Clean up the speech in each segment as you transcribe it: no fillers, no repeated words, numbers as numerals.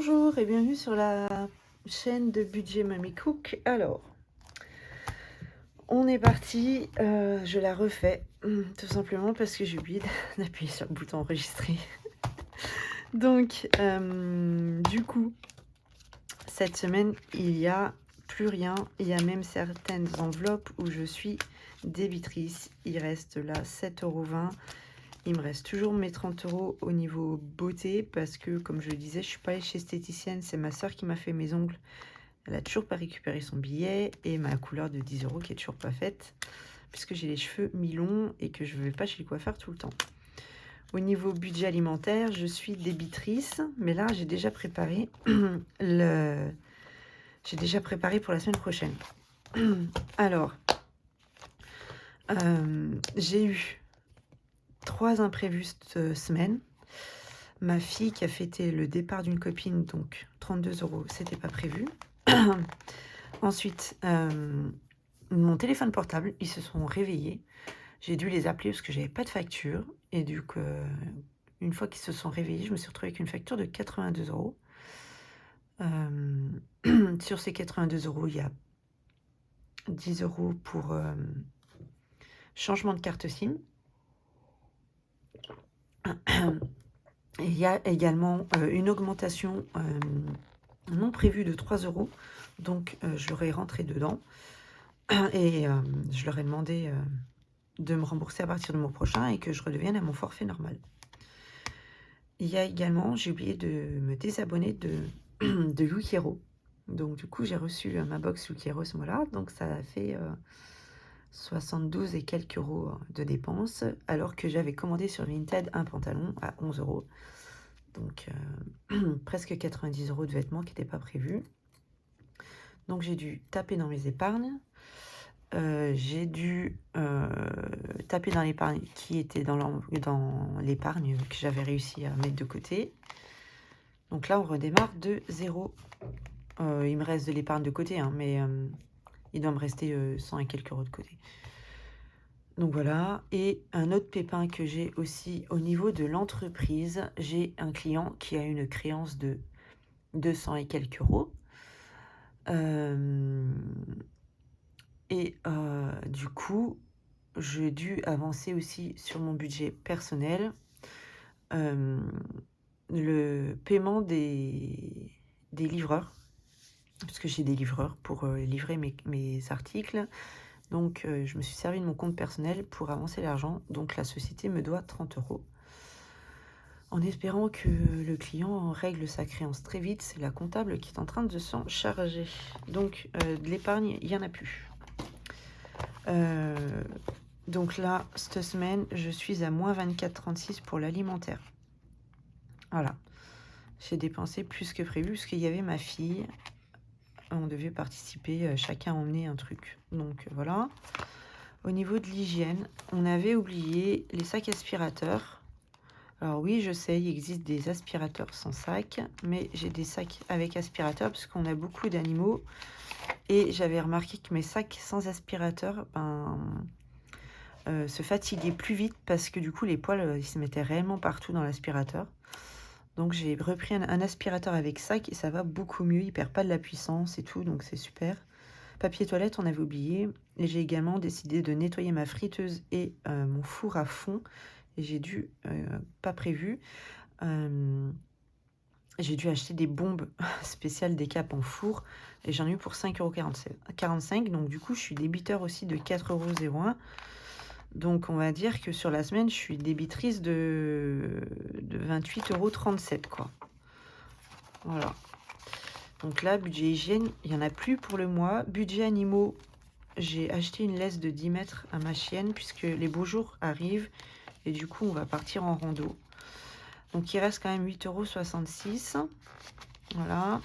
Bonjour et bienvenue sur la chaîne de Budget Mamie Cook. Alors, on est parti, je la refais, tout simplement parce que j'ai oublié d'appuyer sur le bouton enregistrer. Donc, du coup, cette semaine, il n'y a plus rien. Il y a même certaines enveloppes où je suis débitrice. Il reste là 7,20 €. Il me reste toujours mes 30 € au niveau beauté parce que, comme je le disais, je suis pas allée chez esthéticienne. C'est ma soeur qui m'a fait mes ongles. Elle a toujours pas récupéré son billet et ma couleur de 10 € qui est toujours pas faite puisque j'ai les cheveux mi-longs et que je ne vais pas chez le coiffeur tout le temps. Au niveau budget alimentaire, je suis débitrice, mais là j'ai déjà préparé j'ai déjà préparé pour la semaine prochaine. Alors, j'ai eu 3 imprévus cette semaine. Ma fille qui a fêté le départ d'une copine, donc 32 €, c'était pas prévu. Ensuite, mon téléphone portable, ils se sont réveillés. J'ai dû les appeler parce que j'avais pas de facture. Et du coup, une fois qu'ils se sont réveillés, je me suis retrouvée avec une facture de 82 €. Sur ces 82 €, il y a 10 € pour changement de carte SIM. Et il y a également une augmentation non prévue de 3 €. Donc, je leur ai rentré dedans. Et je leur ai demandé de me rembourser à partir du mois prochain et que je redevienne à mon forfait normal. Il y a également, j'ai oublié de me désabonner de Lookero. Donc, du coup, j'ai reçu ma box Lookero ce mois-là. Donc, ça a fait 72 et quelques euros de dépenses, alors que j'avais commandé sur Vinted un pantalon à 11 €. Donc, presque 90 € de vêtements qui n'étaient pas prévus. Donc, j'ai dû taper dans mes épargnes. J'ai dû taper dans l'épargne qui était dans l'épargne que j'avais réussi à mettre de côté. Donc là, on redémarre de 0. Il me reste de l'épargne de côté, hein, mais il doit me rester 100 et quelques euros de côté. Donc voilà. Et un autre pépin que j'ai aussi au niveau de l'entreprise, j'ai un client qui a une créance de 200 et quelques euros. Et du coup, j'ai dû avancer aussi sur mon budget personnel. Le paiement des livreurs, parce que j'ai des livreurs pour livrer mes articles. Donc, je me suis servi de mon compte personnel pour avancer l'argent. Donc, la société me doit 30 €. En espérant que le client règle sa créance très vite, c'est la comptable qui est en train de s'en charger. Donc, de l'épargne, il n'y en a plus. Donc là, cette semaine, je suis à moins 24,36 pour l'alimentaire. Voilà. J'ai dépensé plus que prévu parce qu'il y avait ma fille. On devait participer, chacun emmener un truc. Donc voilà. Au niveau de l'hygiène, on avait oublié les sacs aspirateurs. Alors oui, je sais, il existe des aspirateurs sans sac, mais j'ai des sacs avec aspirateur parce qu'on a beaucoup d'animaux. Et j'avais remarqué que mes sacs sans aspirateur se fatiguaient plus vite parce que du coup les poils ils se mettaient réellement partout dans l'aspirateur. Donc j'ai repris un aspirateur avec sac et ça va beaucoup mieux, il perd pas de la puissance et tout, donc c'est super. Papier toilette, on avait oublié. Et j'ai également décidé de nettoyer ma friteuse et mon four à fond. Et j'ai dû, pas prévu, j'ai dû acheter des bombes spéciales décap en four et j'en ai eu pour 5,45 €. Donc du coup, je suis débiteur aussi de 4,01 €. Donc on va dire que sur la semaine, je suis débitrice de 28,37 € quoi. Voilà. Donc là, budget hygiène, il n'y en a plus pour le mois. Budget animaux, j'ai acheté une laisse de 10 mètres à ma chienne puisque les beaux jours arrivent et du coup, on va partir en rando. Donc il reste quand même 8,66 €. Voilà.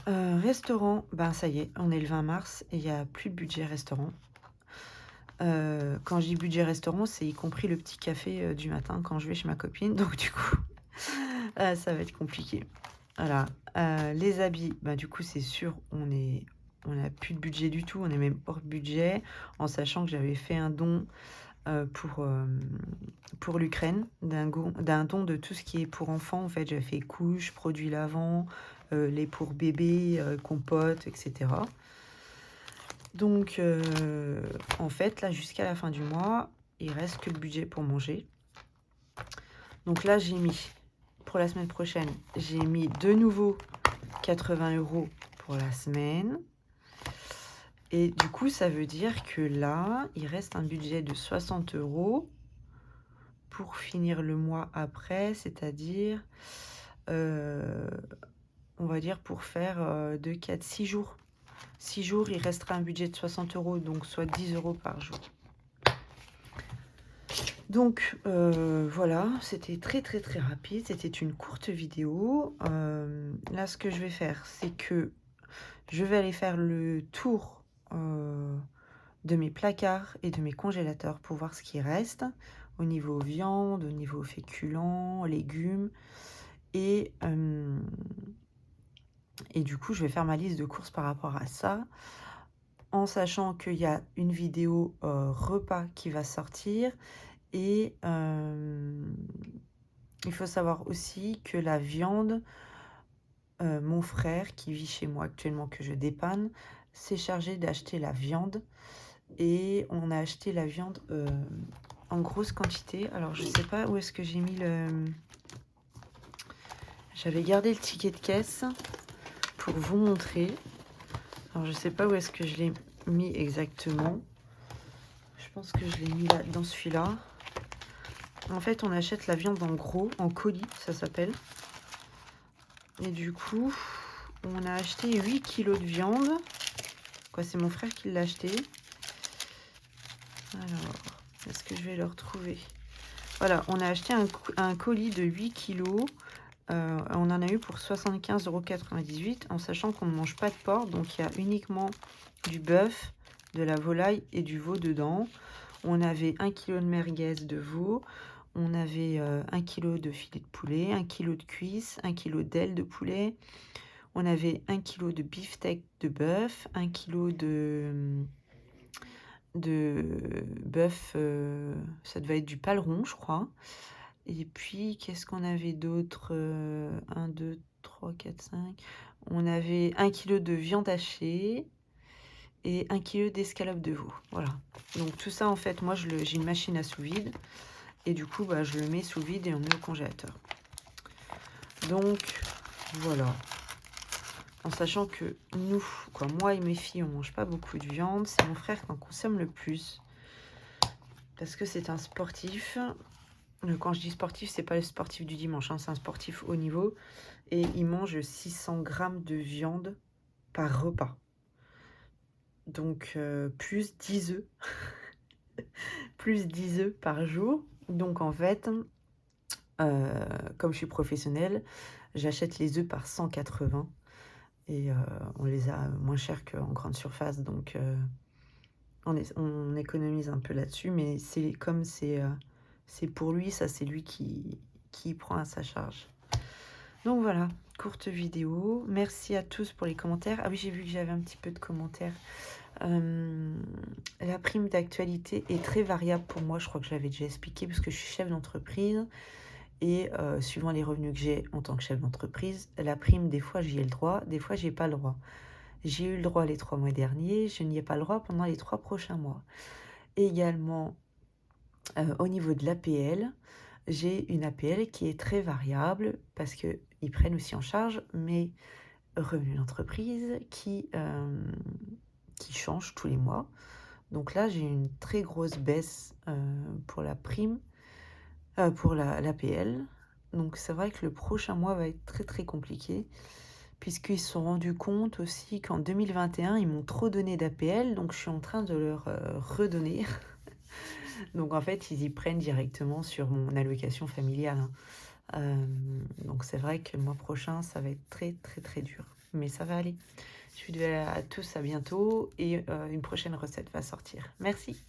Restaurant, ben ça y est, on est le 20 mars et il n'y a plus de budget restaurant. Quand je dis budget restaurant, c'est y compris le petit café du matin quand je vais chez ma copine. Donc du coup, ça va être compliqué. Voilà. Les habits, bah, du coup, c'est sûr, on n'a plus de budget du tout. On est même hors budget, en sachant que j'avais fait un don pour l'Ukraine, d'un don de tout ce qui est pour enfants. En fait, j'ai fait couches, produits lavants, lait pour bébé, compote, etc. Donc, en fait, là, jusqu'à la fin du mois, il reste que le budget pour manger. Donc là, j'ai mis, pour la semaine prochaine, j'ai mis de nouveau 80 € pour la semaine. Et du coup, ça veut dire que là, il reste un budget de 60 € pour finir le mois après, c'est-à-dire, on va dire pour faire 2, 4, 6 jours. 6 jours, il restera un budget de 60 €, donc soit 10 € par jour. Donc voilà, c'était très très très rapide, c'était une courte vidéo. Là, ce que je vais faire, c'est que je vais aller faire le tour de mes placards et de mes congélateurs pour voir ce qui reste au niveau viande, au niveau féculents, légumes. Et du coup, je vais faire ma liste de courses par rapport à ça, en sachant qu'il y a une vidéo repas qui va sortir. Et il faut savoir aussi que la viande, mon frère qui vit chez moi actuellement, que je dépanne, s'est chargé d'acheter la viande. Et on a acheté la viande en grosse quantité. Alors, je sais pas où est-ce que j'ai mis le... J'avais gardé le ticket de caisse pour vous montrer. Alors, je sais pas où est-ce que je l'ai mis exactement. Je pense que je l'ai mis là, dans celui-là. En fait, on achète la viande en gros, en colis, ça s'appelle. Et du coup, on a acheté 8 kilos de viande. Quoi, c'est mon frère qui l'a acheté. Alors, est-ce que je vais le retrouver? Voilà, on a acheté un colis de 8 kilos. On en a eu pour 75,98 € en sachant qu'on ne mange pas de porc. Donc, il y a uniquement du bœuf, de la volaille et du veau dedans. On avait 1 kg de merguez de veau. On avait 1 kg de filet de poulet, 1 kg de cuisses, 1 kg d'ailes de poulet. On avait 1 kg de beefsteak de bœuf, 1 kg de bœuf, ça devait être du paleron, je crois. Et puis, qu'est-ce qu'on avait d'autre? 1, 2, 3, 4, 5. On avait 1 kg de viande hachée et 1 kg d'escalope de veau. Voilà. Donc tout ça, en fait, moi, j'ai une machine à sous vide. Et du coup, bah, je le mets sous vide et on met au congélateur. Donc, voilà. En sachant que nous, quoi, moi et mes filles, on mange pas beaucoup de viande. C'est mon frère qui en consomme le plus. Parce que c'est un sportif. Quand je dis sportif, c'est pas le sportif du dimanche, hein, c'est un sportif haut niveau. Et il mange 600 grammes de viande par repas. Donc, plus 10 œufs. Plus 10 œufs par jour. Donc, en fait, comme je suis professionnelle, j'achète les œufs par 180. Et on les a moins chers qu'en grande surface. Donc, on économise un peu là-dessus. Mais c'est comme c'est pour lui, ça c'est lui qui prend à sa charge. Donc voilà, courte vidéo. Merci à tous pour les commentaires. Ah oui, j'ai vu que j'avais un petit peu de commentaires. La prime d'actualité est très variable pour moi. Je crois que je l'avais déjà expliqué parce que je suis chef d'entreprise. Et suivant les revenus que j'ai en tant que chef d'entreprise, la prime, des fois, j'y ai le droit, des fois, j'ai pas le droit. J'ai eu le droit les 3 mois derniers, je n'y ai pas le droit pendant les 3 prochains mois. Également, au niveau de l'APL, j'ai une APL qui est très variable parce qu'ils prennent aussi en charge mes revenus d'entreprise qui changent tous les mois. Donc là, j'ai une très grosse baisse pour la prime, pour l'APL. Donc c'est vrai que le prochain mois va être très très compliqué, puisqu'ils se sont rendus compte aussi qu'en 2021, ils m'ont trop donné d'APL, donc je suis en train de leur redonner. Donc en fait, ils y prennent directement sur mon allocation familiale, hein. Donc c'est vrai que le mois prochain, ça va être très très très dur. Mais ça va aller. Je vous dis à tous à bientôt et une prochaine recette va sortir. Merci.